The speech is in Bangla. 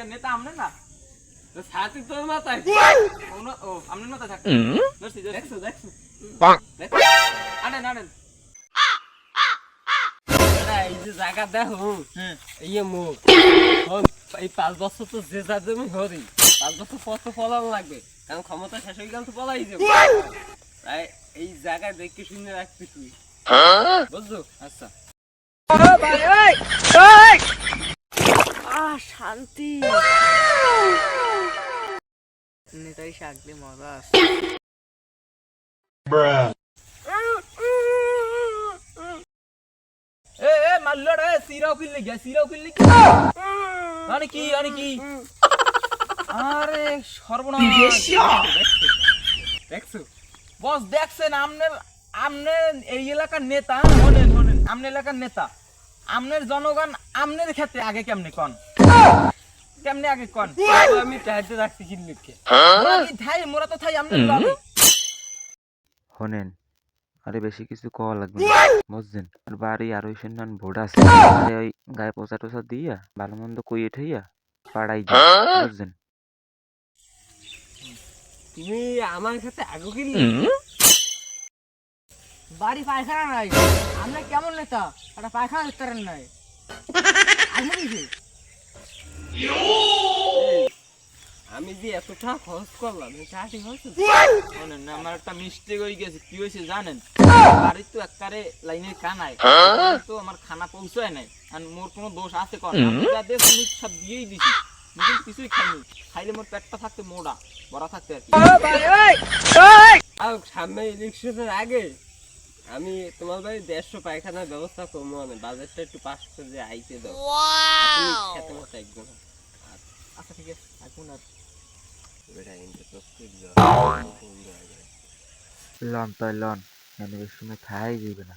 কে নেতা আমনে না তো ছাতি তোর মাথায় ও আমনে মাথায় থাক ধরছি দেখছো আনেন এই যে জায়গা দেখো এই মুখ এই 5 বছর তো যে যা জমি হরি 5 বছর পর তো ফলানো লাগবে কারণ ক্ষমতা শেষ হয়ে গেল তো পলাই যাবে তাই এই জায়গা দেখে শুনে রাখবি তুই বুঝছো আচ্ছা শান্তি নেতাই শাকলে মজা আছে এ মারলো রে সিরাও কিল লাগি আরে কি আরে সর্বনাশ দেখছো বস দেখছেন আমনের এই এলাকার নেতা হনেন আমনের এলাকার নেতা আমনের জনগণ আমনের ক্ষেত্রে আগে কেমনে কোন আমি চাইতে রাখছি কিল্লিকে মোরা তো থাই আমনের লগে হনেন আরে বেশি কিছু কওয়া লাগবে না বুঝছেন আর বাড়ি আর ওই সন্ধান ভোট আছে আরে ওই গায়ে পোষা টোসা দিয়া ভালো মন্দ কইয়ে ঠইয়া পাড়াই যা বুঝছেন তুমি আমার সাথে আগে কিল্লি বাড়ি পায়খানা নাই আমরা কেমন নেতা একটা পায়খানা দিতে পারেন নাই আমি যে এত টাকা খরচ করলাম আমার একটা মিস্টেক হয়ে গেছে কি হয়েছে জানেন বাড়ির তো একবারে লাইনের কানায় তো আমার খানা পৌঁছায় নাই আর মোর কোনো দোষ আছে কোন সব দিয়েই দিছি কিছুই খাইনি খাইলে মোর পেটটা থাকতে মোড়া বড়া থাকতে আর সামনে ইলেকশনের আগে আমি তোমার বাড়ি 150 পায়খানার ব্যবস্থা করবো মানে বাজেটটা একটু পাস করে আইতে দাও খেতে মতো একদম আচ্ছা ঠিক আছে এখন আর লন তাই লন এনে বেশি সময় খাই যাবে না